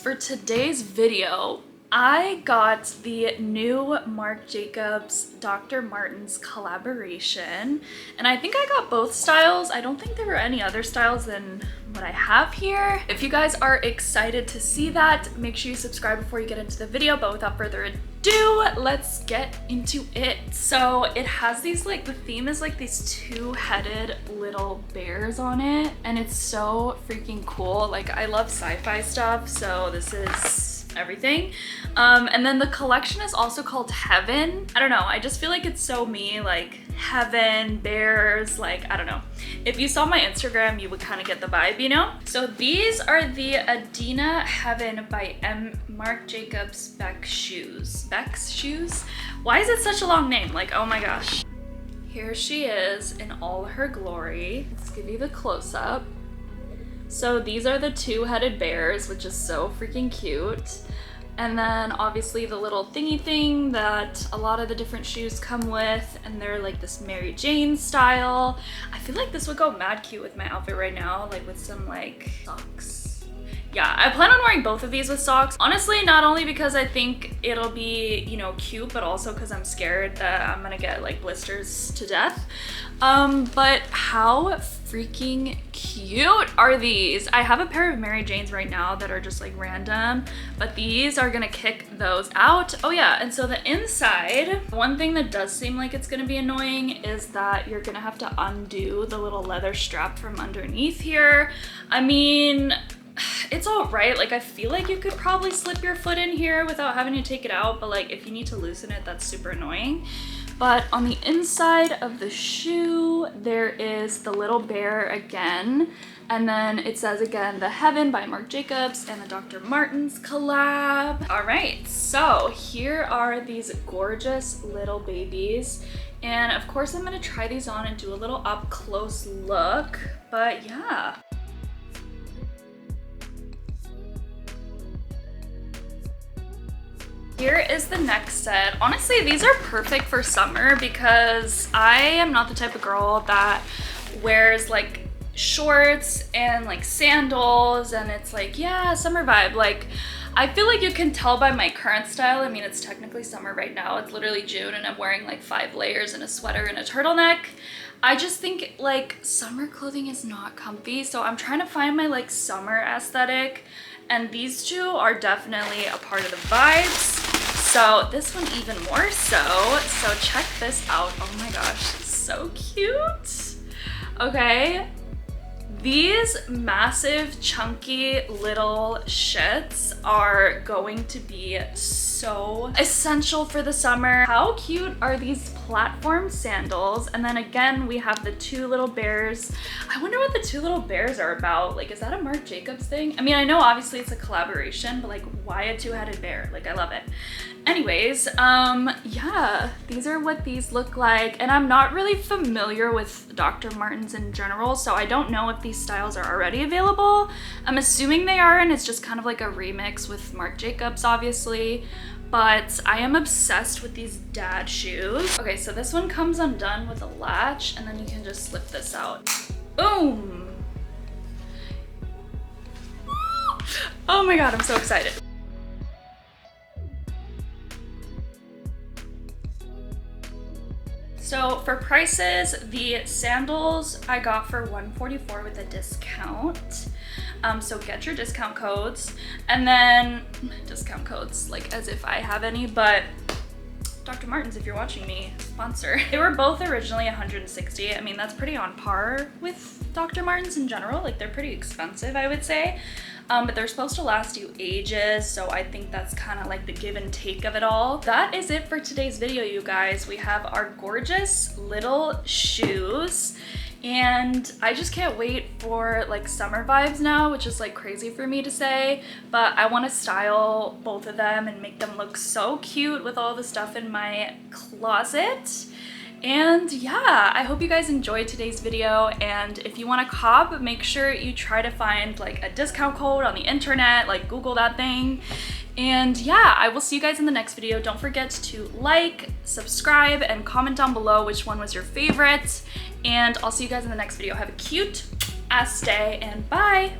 for today's video, I got the new Marc Jacobs Dr. Martens collaboration, and I think I got both styles. I don't think there were any other styles than what I have here. If you guys are excited to see that, make sure you subscribe before you get into the video, but without further ado, let's get into it. So it has these, like, the theme is like these two-headed little bears on it, and it's so freaking cool. Like, I love sci-fi stuff, so this is everything. And then the collection is also called Heaven. I don't know, I just feel like it's so me, like heaven, bears, like, I don't know. If you saw my Instagram, you would kind of get the vibe, you know? So these are the Adina Heaven by Marc Jacobs Beck shoes. Beck's shoes? Why is it such a long name? Like, oh my gosh. Here she is in all her glory. Let's give you the close-up. So these are the two-headed bears, which is so freaking cute. And then obviously the little thingy thing that a lot of the different shoes come with, and they're like this Mary Jane style. I feel like this would go mad cute with my outfit right now, like with some like socks. Yeah, I plan on wearing both of these with socks. Honestly, not only because I think it'll be, you know, cute, but also because I'm scared that I'm gonna get like blisters to death. But how freaking cute are these? I have a pair of Mary Janes right now that are just like random, but these are gonna kick those out. Oh yeah, and so the inside, one thing that does seem like it's gonna be annoying is that you're gonna have to undo the little leather strap from underneath here. I mean, it's all right. Like, I feel like you could probably slip your foot in here without having to take it out, but like if you need to loosen it, that's super annoying. But on the inside of the shoe, there is the little bear again. And then it says again, the Heaven by Marc Jacobs and the Dr. Martens collab. All right, so here are these gorgeous little babies. And of course I'm gonna try these on and do a little up close look, but yeah. Here is the next set. Honestly, these are perfect for summer because I am not the type of girl that wears like shorts and like sandals and it's like, yeah, summer vibe. Like, I feel like you can tell by my current style. I mean, it's technically summer right now. It's literally June and I'm wearing like 5 layers and a sweater and a turtleneck. I just think like summer clothing is not comfy. So I'm trying to find my like summer aesthetic. And these two are definitely a part of the vibes. So this one even more so. So check this out. Oh my gosh, so cute. Okay. These massive, chunky little shits are going to be so essential for the summer. How cute are these platform sandals? And then again, we have the two little bears. I wonder what the two little bears are about. Like, is that a Marc Jacobs thing? I mean, I know obviously it's a collaboration, but like, why a two-headed bear? Like, I love it. Anyways, yeah, these are what these look like. And I'm not really familiar with Dr. Martens in general, so I don't know if these styles are already available. I'm assuming they are, and it's just kind of like a remix with Marc Jacobs, obviously. But I am obsessed with these dad shoes. Okay, so this one comes undone with a latch, and then you can just slip this out. Boom! Oh my god, I'm so excited. So for prices, the sandals I got for $144 with a discount. So get your discount codes, and then discount codes, like as if I have any, but Dr. Martens, if you're watching me, sponsor. They were both originally $160. I mean, that's pretty on par with Dr. Martens in general. Like, they're pretty expensive, I would say. But they're supposed to last you ages, so I think that's kind of like the give and take of it all. That is it for today's video, you guys. We have our gorgeous little shoes, and I just can't wait for like summer vibes now, which is like crazy for me to say, but I want to style both of them and make them look so cute with all the stuff in my closet. And yeah, I hope you guys enjoyed today's video, and if you want to cop, make sure you try to find like a discount code on the internet, like Google that thing. And yeah, I will see you guys in the next video. Don't forget to like, subscribe, and comment down below which one was your favorite. And I'll see you guys in the next video. Have a cute ass day, and bye!